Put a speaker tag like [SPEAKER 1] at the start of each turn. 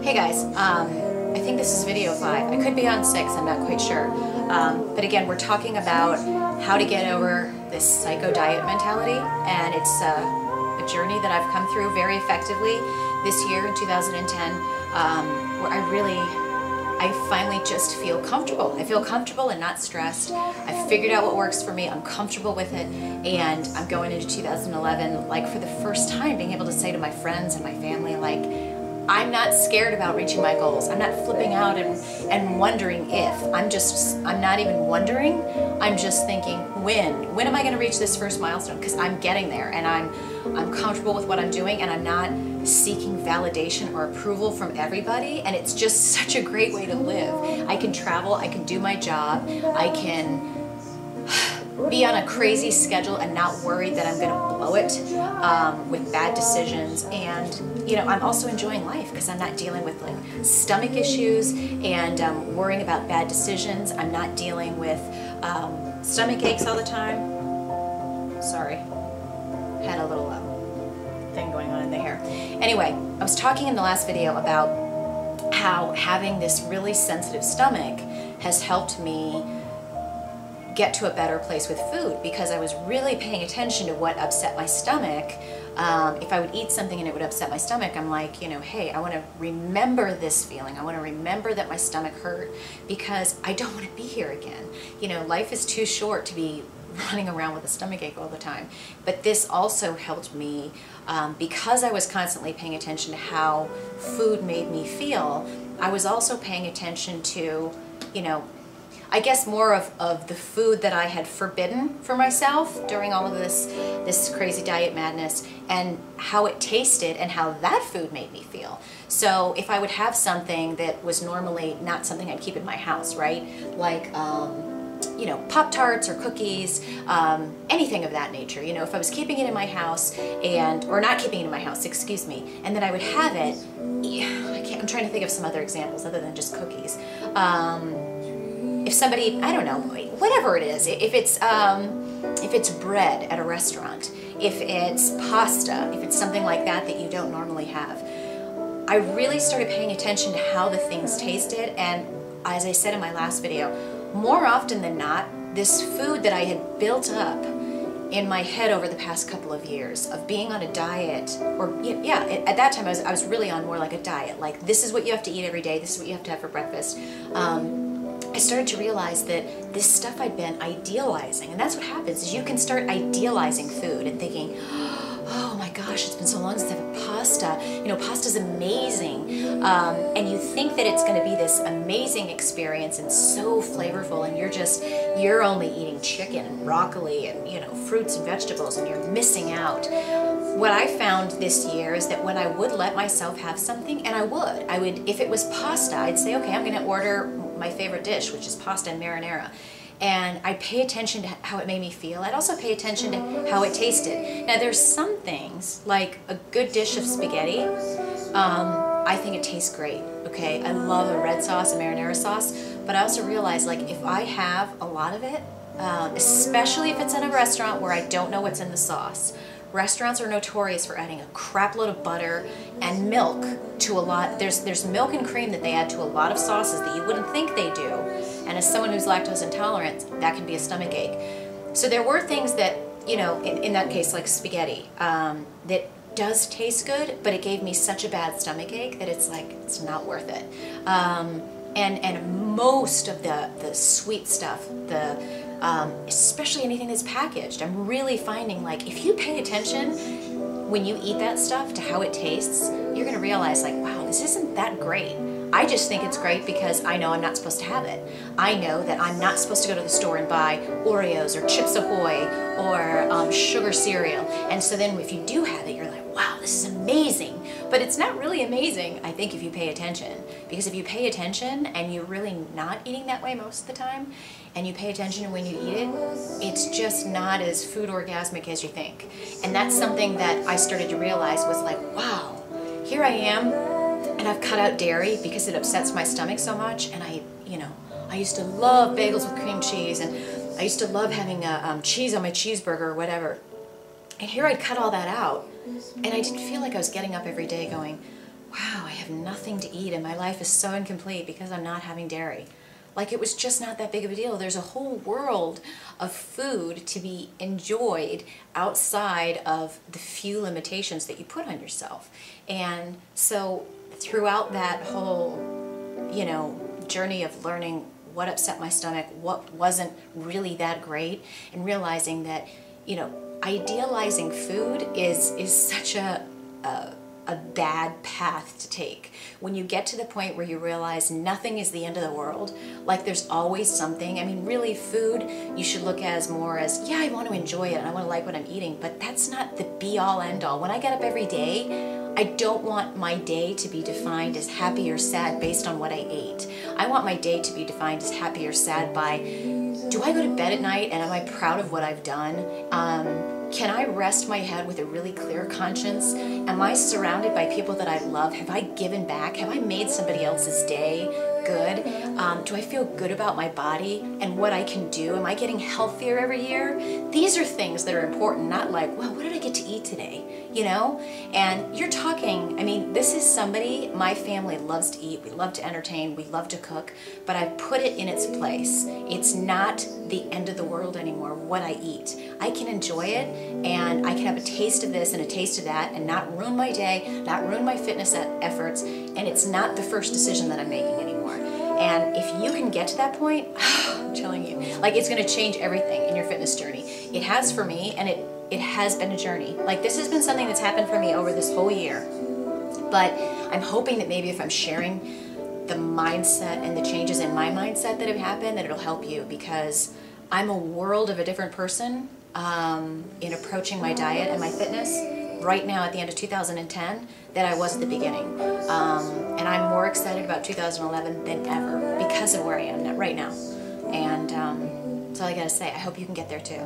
[SPEAKER 1] Hey guys, I think this is video 5. I could be on 6, I'm not quite sure. But again, we're talking about how to get over this psycho diet mentality, and it's a journey that I've come through very effectively this year in 2010, where I finally just feel comfortable. I feel comfortable and not stressed. I've figured out what works for me, I'm comfortable with it, and I'm going into 2011, like for the first time, being able to say to my friends and my family, like, I'm not scared about reaching my goals. I'm not flipping out and wondering if. I'm not even wondering. I'm just thinking, when am I gonna reach this first milestone? Because I'm getting there, and I'm comfortable with what I'm doing, and I'm not seeking validation or approval from everybody, and it's just such a great way to live. I can travel, I can do my job, I can be on a crazy schedule and not worried that I'm gonna blow it with bad decisions. And I'm also enjoying life because I'm not dealing with like stomach issues and worrying about bad decisions. I'm not dealing with stomach aches all the time. Sorry, had a little thing going on in the hair. Anyway, I was talking in the last video about how having this really sensitive stomach has helped me get to a better place with food, because I was really paying attention to what upset my stomach. If I would eat something and it would upset my stomach, I'm like, hey, I want to remember this feeling. I want to remember that my stomach hurt, because I don't want to be here again. Life is too short to be running around with a stomach ache all the time. But this also helped me, because I was constantly paying attention to how food made me feel. I was also paying attention to, I guess more of the food that I had forbidden for myself during all of this crazy diet madness, and how it tasted and how that food made me feel. So if I would have something that was normally not something I'd keep in my house, right? Like, Pop-Tarts or cookies, anything of that nature. If I was keeping it in my house or not keeping it in my house, excuse me, and then I would have it, I'm trying to think of some other examples other than just cookies. If somebody, I don't know, whatever it is, if it's bread at a restaurant, if it's pasta, if it's something like that you don't normally have, I really started paying attention to how the things tasted. And as I said in my last video, more often than not, this food that I had built up in my head over the past couple of years of being on a diet, or at that time I was really on more like a diet, like this is what you have to eat every day, this is what you have to have for breakfast. I started to realize that this stuff I'd been idealizing, and that's what happens, is you can start idealizing food and thinking, oh my gosh, it's been so long since I've had pasta. Pasta's amazing. And you think that it's going to be this amazing experience and so flavorful, and you're only eating chicken and broccoli and, fruits and vegetables, and you're missing out. What I found this year is that when I would let myself have something, and I would, if it was pasta, I'd say, okay, I'm going to order my favorite dish, which is pasta and marinara. And I'd pay attention to how it made me feel. I'd also pay attention to how it tasted. Now there's some things, like a good dish of spaghetti, I think it tastes great, okay? I love a red sauce, a marinara sauce, but I also realize, like, if I have a lot of it, especially if it's in a restaurant where I don't know what's in the sauce. Restaurants are notorious for adding a crap load of butter and milk to a lot. There's milk and cream that they add to a lot of sauces that you wouldn't think they do. And as someone who's lactose intolerant, that can be a stomach ache. So there were things that, in that case, like spaghetti, that does taste good, but it gave me such a bad stomach ache that it's like, it's not worth it. And most of the sweet stuff, especially anything that's packaged, I'm really finding, like, if you pay attention when you eat that stuff to how it tastes, you're gonna realize, like, wow, this isn't that great. I just think it's great because I know I'm not supposed to have it. I know that I'm not supposed to go to the store and buy Oreos or Chips Ahoy or sugar cereal. And so then if you do have it, you're like, wow, this is amazing. But it's not really amazing, I think, if you pay attention. Because if you pay attention and you're really not eating that way most of the time, and you pay attention to when you eat it, it's just not as food orgasmic as you think. And that's something that I started to realize was like, wow, here I am, and I've cut out dairy because it upsets my stomach so much. And I used to love bagels with cream cheese, and I used to love having cheese on my cheeseburger or whatever. And here I'd cut all that out, and I didn't feel like I was getting up every day going, wow, I have have nothing to eat and my life is so incomplete because I'm not having dairy. Like, it was just not that big of a deal. There's a whole world of food to be enjoyed outside of the few limitations that you put on yourself. And so throughout that whole, journey of learning what upset my stomach, what wasn't really that great, and realizing that, idealizing food is such a bad path to take. When you get to the point where you realize nothing is the end of the world, like there's always something. I mean, really, food you should look as more as, yeah, I want to enjoy it and I want to like what I'm eating, but that's not the be-all end-all. When I get up every day, I don't want my day to be defined as happy or sad based on what I ate. I want my day to be defined as happy or sad by, do I go to bed at night and am I proud of what I've done? Can I rest my head with a really clear conscience? Am I surrounded by people that I love? Have I given back? Have I made somebody else's day good? Do I feel good about my body and what I can do? Am I getting healthier every year? These are things that are important, not like, well, what did I get to eat today? And you're talking, I mean, this is somebody, my family loves to eat, we love to entertain, we love to cook, but I've put it in its place. It's not the end of the world anymore, what I eat. I can enjoy it, and I can have a taste of this and a taste of that and not ruin my day, not ruin my fitness efforts, and it's not the first decision that I'm making anymore. And if you can get to that point, I'm telling you, like, it's going to change everything in your fitness journey. It has for me, and it has been a journey. Like, this has been something that's happened for me over this whole year. But I'm hoping that maybe if I'm sharing the mindset and the changes in my mindset that have happened, that it'll help you, because I'm a world of a different person in approaching my diet and my fitness right now at the end of 2010 that I was at the beginning. And I'm more excited about 2011 than ever because of where I am right now. And that's all I gotta say. I hope you can get there too.